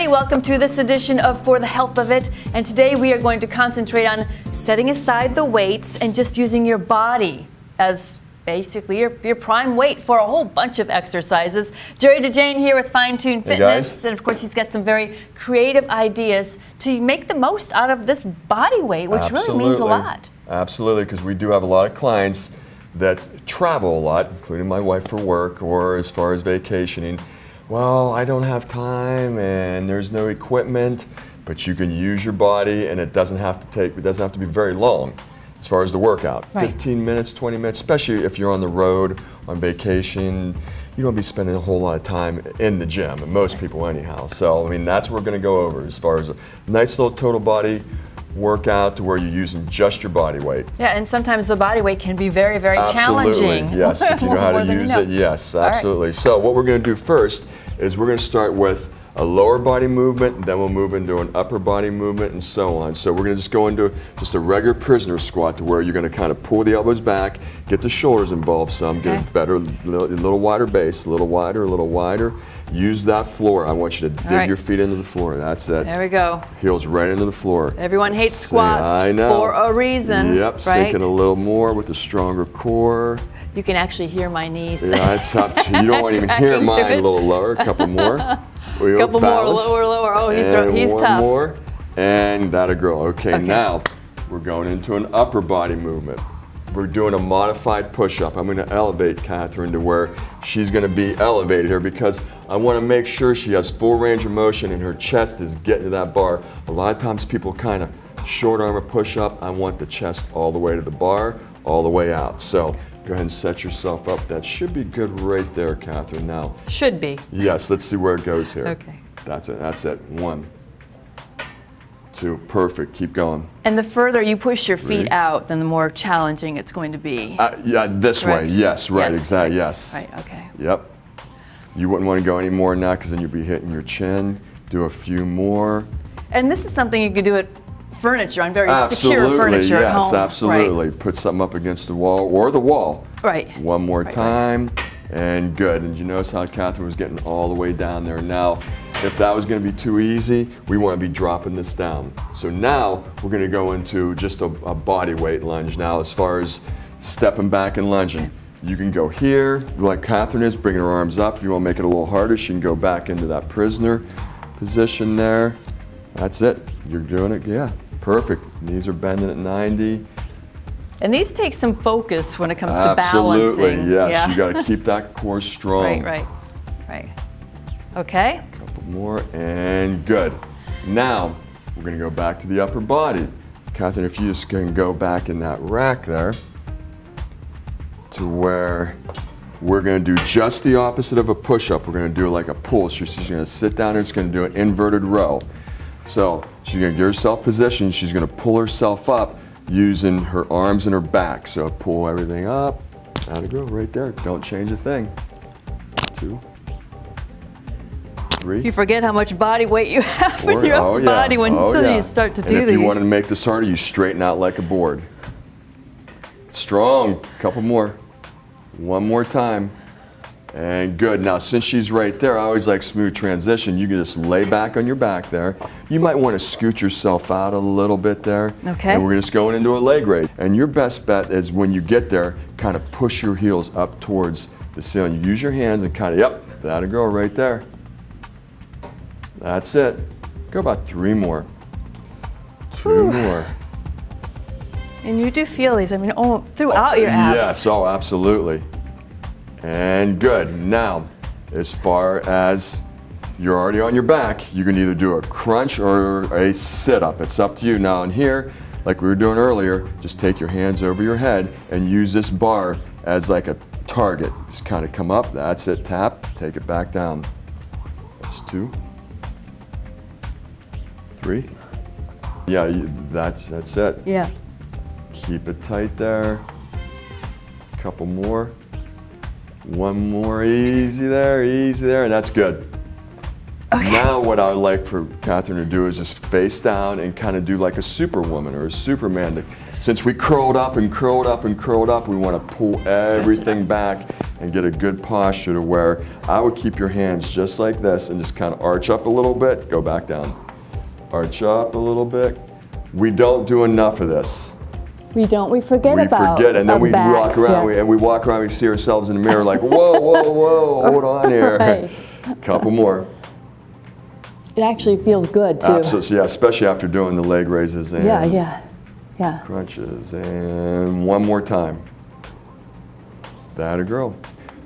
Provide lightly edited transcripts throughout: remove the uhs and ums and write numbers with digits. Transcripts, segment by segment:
everybody, welcome to this edition of For the Health of It, and today we are going to concentrate on setting aside the weights and just using your body as basically your prime weight for a whole bunch of exercises. Jerry DiJane here with Fine Tune Fitness, and of course he's got some very creative ideas to make the most out of this body weight, which really means a lot. Absolutely, because we do have a lot of clients that travel a lot, including my wife, for work or as far as vacationing. Well, I don't have time and there's no equipment, but you can use your body and it doesn't have to be very long as far as the workout. Right. 15 minutes, 20 minutes, especially if you're on the road, on vacation, you don't be spending a whole lot of time in the gym, and most people anyhow. So, I mean, that's what we're gonna go over as far as a nice little total body workout to where you're using just your body weight. Yeah, and sometimes the body weight can be very, very challenging. Yes, if you know how to use it, yes, absolutely. Right. So what we're going to do first is we're going to start with a lower body movement, then we'll move into an upper body movement and so on. So we're going to just go into just a regular prisoner squat to where you're going to kind of pull the elbows back, get the shoulders involved some, get a better, little wider base, a little wider. Use that floor. I want you to dig your feet into the floor. That's it. There we go. Heels right into the floor. Everyone hates squats for a reason. Yep, sinking a little more with a stronger core. You can actually hear my knees. Yeah, it's up to you. You don't want to even hear mine. A little lower, a couple more. Couple more, lower. Oh, he's one tough. More, and that'll grow. Okay, now we're going into an upper body movement. We're doing a modified push-up. I'm going to elevate Catherine to where she's going to be elevated here because I want to make sure she has full range of motion and her chest is getting to that bar. A lot of times people kind of short arm a push-up. I want the chest all the way to the bar, all the way out. So go ahead and set yourself up. That should be good right there, Catherine. Now. Should be. Yes, let's see where it goes here. Okay. That's it. 1, 2, perfect. Keep going. And the further you push your feet out, then the more challenging it's going to be. Yeah, this way. Yes, right, yes. Exactly. Yes. Right. Okay. Yep. You wouldn't want to go any more than that because then you'd be hitting your chin. Do a few more. And this is something you could do at furniture, on very secure furniture at home. Yes, absolutely. Right. Put something up against the wall or the wall. Right. One more time. And good. And you notice how Catherine was getting all the way down there. Now, if that was going to be too easy, we want to be dropping this down. So now we're going to go into just a body weight lunge now as far as stepping back and lunging. You can go here, like Catherine is, bringing her arms up. If you want to make it a little harder, she can go back into that prisoner position there. That's it. You're doing it. Yeah, perfect. Knees are bending at 90. And these take some focus when it comes to balancing. Absolutely, yes. Yeah. You got to keep that core strong. Right. Okay. A couple more, and good. Now, we're going to go back to the upper body. Catherine, if you just can go back in that rack there to where we're going to do just the opposite of a push-up. We're going to do like a pull. So she's going to sit down and it's going to do an inverted row. So she's going to get herself positioned. She's going to pull herself up using her arms and her back. So pull everything up. There you go, right there. Don't change a thing. 2, 3. You forget how much body weight you have in your upper body until you start to do these. If you want to make this harder, you straighten out like a board. Strong. Couple more. One more time. And good. Now, since she's right there, I always like smooth transition. You can just lay back on your back there. You might want to scoot yourself out a little bit there. Okay. And we're just going into a leg raise. And your best bet is when you get there, kind of push your heels up towards the ceiling. You use your hands and kind of, that'll go right there. That's it. Go about 3 more. 2 more. And you do feel these, throughout your abs. Yes, absolutely. And good. Now, as far as you're already on your back, you can either do a crunch or a sit-up. It's up to you. Now in here, like we were doing earlier, just take your hands over your head and use this bar as like a target. Just kind of come up, that's it, tap, take it back down. That's 2, 3. Yeah, that's it. Yeah. Keep it tight there. Couple more. 1 more, easy there, and that's good. Okay. Now what I would like for Catherine to do is just face down and kind of do like a superwoman or a superman. Since we curled up and curled up and curled up, we want to pull everything back and get a good posture to where I would keep your hands just like this and just kind of arch up a little bit, go back down. Arch up a little bit. We don't do enough of this. We don't. We forget about We forget, and then we walk around, yeah. we walk around, we see ourselves in the mirror like, whoa, whoa, whoa, hold on here. Right. Couple more. It actually feels good too. Absolutely, yeah, especially after doing the leg raises and Yeah. crunches. And one more time. That a girl.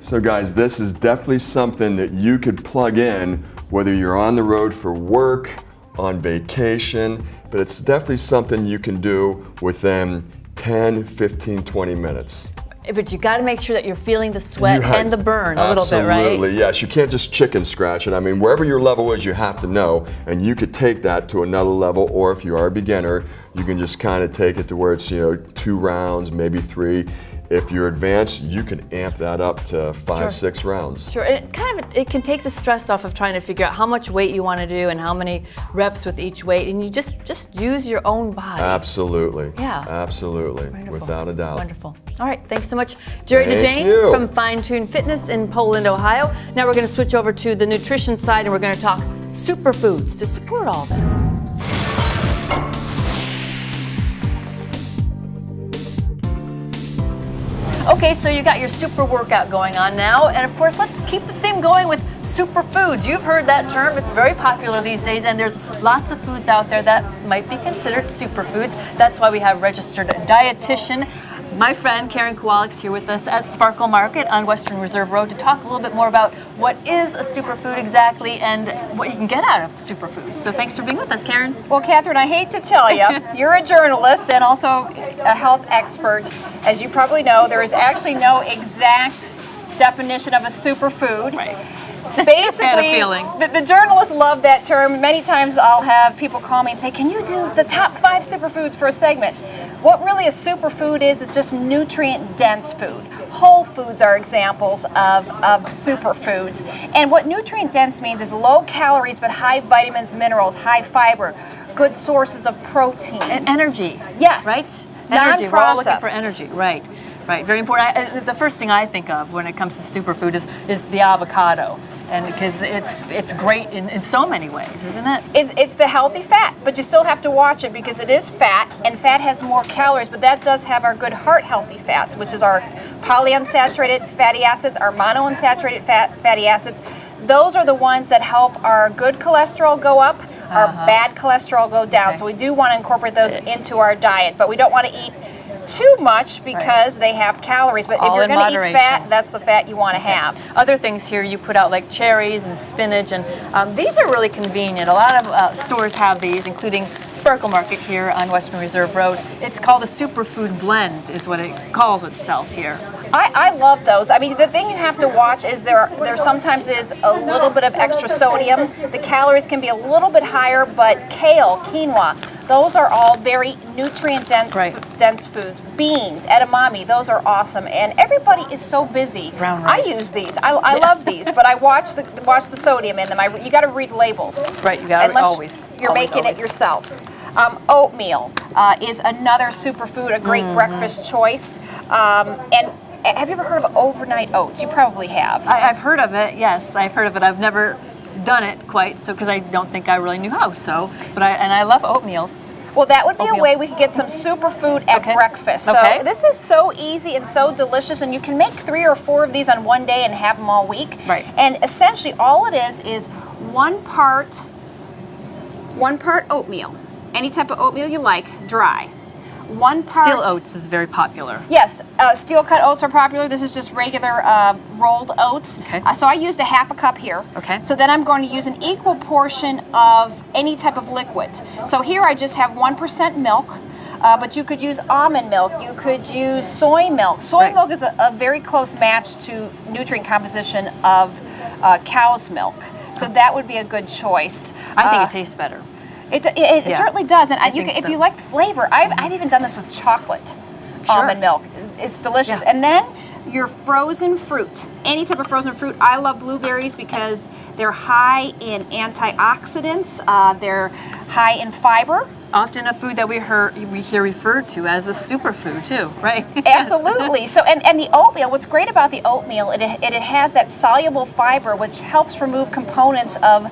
So guys, this is definitely something that you could plug in whether you're on the road for work, on vacation, but it's definitely something you can do within 10, 15, 20 minutes. But you got to make sure that you're feeling the sweat and the burn a little bit, right? Absolutely, yes. You can't just chicken scratch it. I mean, wherever your level is, you have to know, and you could take that to another level, or if you are a beginner, you can just kind of take it to where it's, 2 rounds, maybe 3. If you're advanced, you can amp that up to 5, 6 rounds. Sure, it can take the stress off of trying to figure out how much weight you want to do and how many reps with each weight, and you just use your own body. Absolutely. Yeah. Absolutely. Wonderful. Without a doubt. Wonderful. All right, thanks so much, Jerry Thank DiJane you. from Fine Tune Fitness in Poland, Ohio. Now we're going to switch over to the nutrition side, and we're going to talk superfoods to support all this. Okay, so you got your super workout going on now, and of course, let's keep the theme going with superfoods. You've heard that term, it's very popular these days, and there's lots of foods out there that might be considered superfoods. That's why we have registered dietitian, my friend Karen Kawolics, here with us at Sparkle Market on Western Reserve Road to talk a little bit more about what is a superfood exactly and what you can get out of superfoods. So thanks for being with us, Karen. Well, Catherine, I hate to tell you, you're a journalist and also a health expert. As you probably know, there is actually no exact definition of a superfood. Right. Basically, feeling. the journalists love that term. Many times I'll have people call me and say, can you do the top 5 superfoods for a segment? What really a superfood is just nutrient-dense food. Whole foods are examples of superfoods. And what nutrient-dense means is low calories but high vitamins, minerals, high fiber, good sources of protein. And energy. Yes. Right? Energy. We're all looking for Non-processed. energy. Right. Right. Very important. The first thing I think of when it comes to superfood is the avocado, and because it's great in so many ways, isn't it? It's the healthy fat, but you still have to watch it because it is fat, and fat has more calories, but that does have our good heart healthy fats, which is our polyunsaturated fatty acids, our monounsaturated fatty acids. Those are the ones that help our good cholesterol go up, our bad cholesterol go down. Okay. So we do want to incorporate those into our diet, but we don't want to eat too much because they have calories. But All if you're in going to eat moderation. fat, that's the fat you want to have. Other things here you put out like cherries and spinach, and these are really convenient. A lot of stores have these, including Sparkle Market here on Western Reserve Road. It's called a superfood blend, is what it calls itself here. I love those. I mean, the thing you have to watch is there sometimes is a little bit of extra sodium. The calories can be a little bit higher, but kale, quinoa, those are all very nutrient-dense foods. Beans, edamame, those are awesome. And everybody is so busy. Brown rice. I use these. I love these, but I watch the sodium in them. You got to read labels. Right, you got to Unless always. you're making it yourself. Oatmeal is another superfood, a great breakfast choice. And have you ever heard of overnight oats? You probably have. I've heard of it. Yes, I've heard of it. I've never done it quite, so because I don't think I really knew how. So, but I love oatmeals. Well, that would be Oatmeal. a way we could get some superfood at breakfast. So Okay. this is so easy and so delicious, and you can make 3 or 4 of these on one day and have them all week. Right. And essentially, all it is 1 part oatmeal, any type of oatmeal you like, dry. 1 part Steel oats is very popular. Yes, steel cut oats are popular. This is just regular rolled oats. Okay. So I used a 1/2 cup here. Okay. So then I'm going to use an equal portion of any type of liquid. So here I just have 1% milk, but you could use almond milk. You could use soy milk. Soy Right. milk is a very close match to nutrient composition of cow's milk. So that would be a good choice. I think it tastes better. It Yeah. certainly does, and think if so. you like the flavor, I've even done this with chocolate Sure. almond milk. It's delicious. Yeah. And then your frozen fruit, any type of frozen fruit. I love blueberries because they're high in antioxidants. They're high in fiber. often a food that we hear referred to as a superfood too, right? Absolutely. So, and the oatmeal, what's great about the oatmeal, it has that soluble fiber which helps remove components of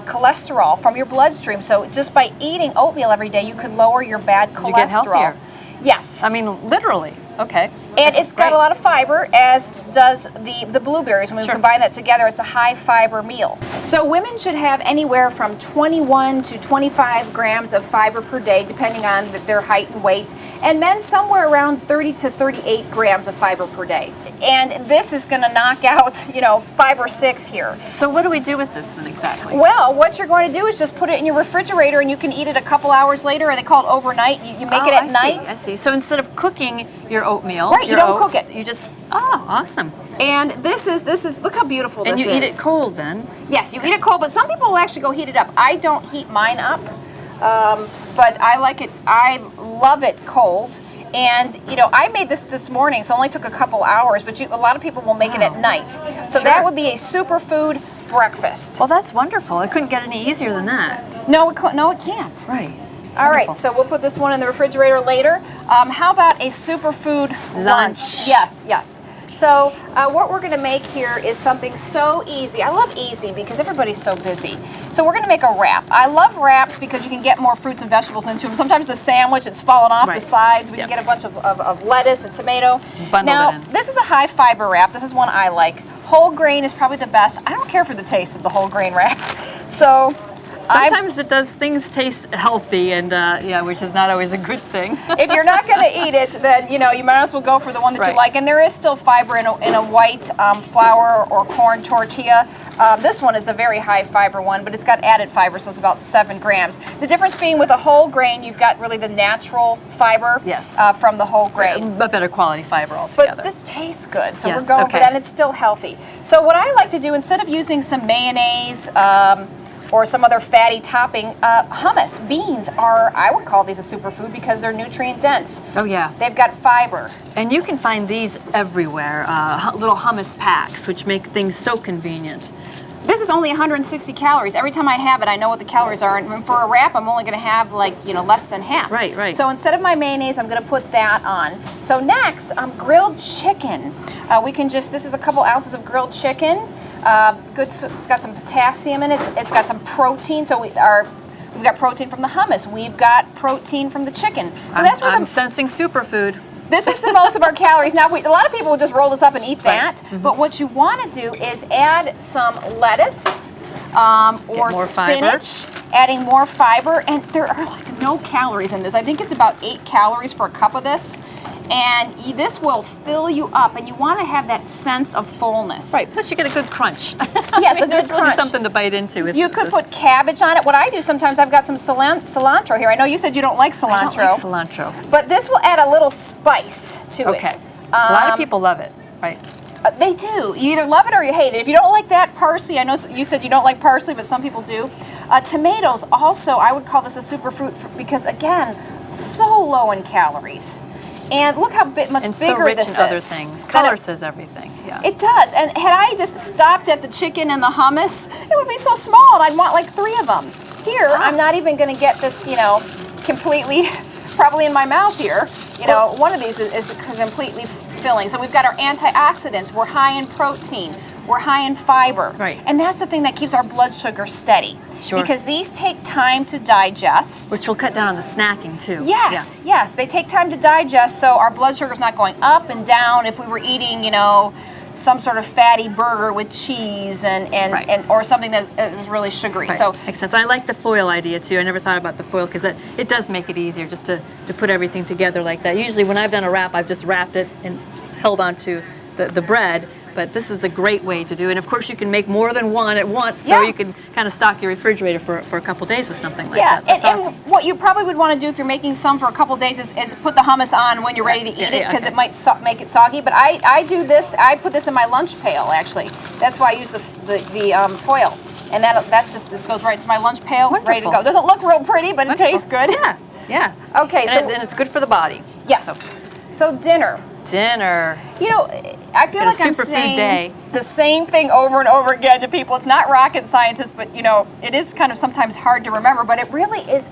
cholesterol from your bloodstream. So just by eating oatmeal every day, you could lower your bad cholesterol. You get healthier. Yes. I mean, literally. Okay. And That's it's got great. a lot of fiber, as does the blueberries. When we Sure. combine that together, it's a high fiber meal. So women should have anywhere from 21 to 25 grams of fiber per day, depending on their height and weight. And men somewhere around 30 to 38 grams of fiber per day. And this is going to knock out, 5 or 6 here. So what do we do with this then exactly? Well, what you're going to do is just put it in your refrigerator, and you can eat it a couple hours later, or they call it overnight. You make it at night. I see. So instead of cooking your oatmeal, Right, you your don't cook oats, it. You just awesome. And this is look how beautiful this And is. you eat it cold then. Yes, you eat it cold, but some people will actually go heat it up. I don't heat mine up, but I like it. I love it cold. And I made this morning, so it only took a couple hours. But a lot of people will make it at night, so Sure. that would be a superfood breakfast. Well, that's wonderful. It couldn't get any easier than that. No, it can't. Right. All right, Wonderful. so we'll put this one in the refrigerator later. How about a superfood lunch? Yes. So what we're going to make here is something so easy. I love easy because everybody's so busy. So we're going to make a wrap. I love wraps because you can get more fruits and vegetables into them. Sometimes the sandwich, it's fallen off the Right. sides. We Yep. can get a bunch of lettuce and tomato. Bundle now, it in. this is a high fiber wrap. This is one I like. Whole grain is probably the best. I don't care for the taste of the whole grain wrap. So Sometimes it does things taste healthy, and which is not always a good thing. if you're not going to eat it, then you might as well go for the one that you Right. like. And there is still fiber in a white flour or corn tortilla. This one is a very high fiber one, but it's got added fiber, so it's about 7 grams. The difference being with a whole grain, you've got really the natural fiber Yes. from the whole grain. A better quality fiber altogether. But this tastes good, so Yes, we're going for okay. that, and it's still healthy. So what I like to do, instead of using some mayonnaise or some other fatty topping, hummus, beans are, I would call these a superfood because they're nutrient dense. Oh yeah. They've got fiber. And you can find these everywhere, little hummus packs, which make things so convenient. This is only 160 calories. Every time I have it, I know what the calories are. And for a wrap, I'm only going to have less than half. Right. So instead of my mayonnaise, I'm going to put that on. So next, grilled chicken. This is a couple ounces of grilled chicken. Good. So it's got some potassium in it. It's got some protein. So we've got protein from the hummus. We've got protein from the chicken. So that's where I'm sensing superfood. This is the most of our calories. Now, a lot of people will just roll this up and eat that, Right. but what you want to do is add some lettuce or more fiber. spinach, adding more fiber, and there are like no calories in this. I think it's about 8 calories for a cup of this, and this will fill you up, and you want to have that sense of fullness. Right. Plus, you get a good crunch. Yes, a good It's really crunch. something to bite into. with You could this. put cabbage on it. What I do sometimes, I've got some cilantro here. I know you said you don't like cilantro. I don't like cilantro. But this will add a little spice to Okay. it. A lot of people love it. Right. They do. You either love it or you hate it. If you don't like that parsley, I know you said you don't like parsley, but some people do. Tomatoes also, I would call this a superfood because, again, so low in calories. And look how much And bigger so rich this in other is. things. Than Color it- says everything. Yeah. It does. And had I just stopped at the chicken and the hummus, it would be so small, and I'd want like 3 of them. Here, I'm not even going to get this, completely, probably in my mouth here. One of these is completely filling. So we've got our antioxidants. We're high in protein. We're high in fiber. Right. And that's the thing that keeps our blood sugar steady. Sure. Because these take time to digest. Which will cut down on the snacking too. Yes, they take time to digest, so our blood sugar's not going up and down. If we were eating, some sort of fatty burger with cheese Right. and or something that was really sugary. Yeah. So Right. Makes sense. I like the foil idea too. I never thought about the foil because it does make it easier just to put everything together like that. Usually when I've done a wrap, I've just wrapped it and held onto the bread. But this is a great way to do it. And of course, you can make more than one at once, so Yeah. you can kind of stock your refrigerator for a couple days with something like yeah, that. That's awesome. and what you probably would want to do if you're making some for a couple days is put the hummus on when you're ready to eat Yeah, it yeah, because okay. it might make it soggy. But I do this. I put this in my lunch pail actually. That's why I use the foil. And this goes right to my lunch pail, ready to Wonderful. go. Doesn't look real pretty, but it tastes good. Yeah. Okay, And it's good for the body. Yes. So dinner. dinner. You know, I feel Got a like I'm superfood saying day. the same thing over and over again to people. It's not rocket science, but you know, it is kind of sometimes hard to remember. But it really is.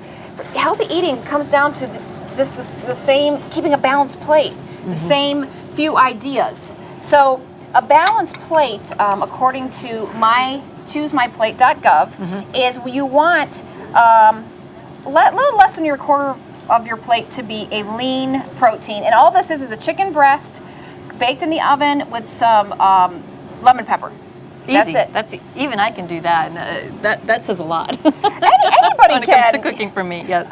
Healthy eating comes down to just the same, keeping a balanced plate, the same few ideas. So a balanced plate, according to ChooseMyPlate.gov, is you want little less than your quarter of your plate to be a lean protein. And all this is a chicken breast baked in the oven with some lemon pepper. Easy. That's it. Even I can do that. And, that says a lot. Anybody when it can. comes to cooking for me, yes.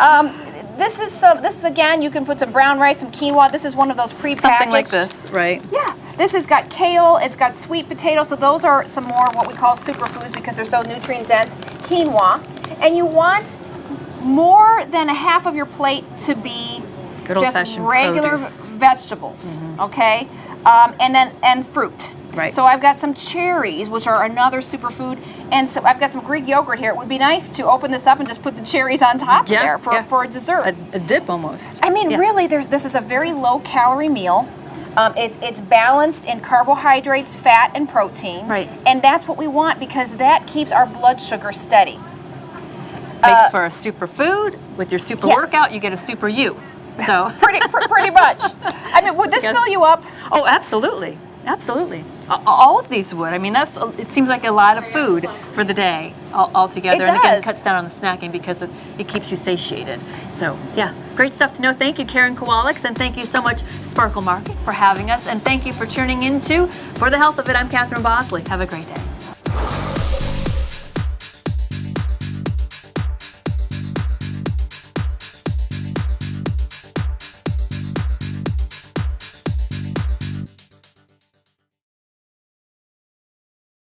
This is again, you can put some brown rice, some quinoa. This is one of those prepackaged. Something like this, right? Yeah. This has got kale, it's got sweet potato, so those are some more what we call superfoods because they're so nutrient dense. Quinoa. And you want more than a half of your plate to be Good just old-fashioned regular produce. vegetables, okay? And fruit. Right. So I've got some cherries, which are another superfood, and so I've got some Greek yogurt here. It would be nice to open this up and just put the cherries on top Yeah, there for, yeah. for a dessert. A dip almost. I mean, Yeah. really, this is a very low-calorie meal. It's balanced in carbohydrates, fat, and protein. Right. And that's what we want because that keeps our blood sugar steady. Makes for a superfood. With your super Yes. workout, you get a super you. So. Pretty much. I mean, would this Yeah. fill you up? Oh, absolutely. Absolutely. All of these would. I mean, it seems like a lot of food for the day altogether. It And again, does. it cuts down on the snacking because it keeps you satiated. So, yeah, great stuff to know. Thank you, Karen Kawolics, and thank you so much, Sparkle Market, for having us. And thank you for tuning in to For the Health of It. I'm Catherine Bosley. Have a great day.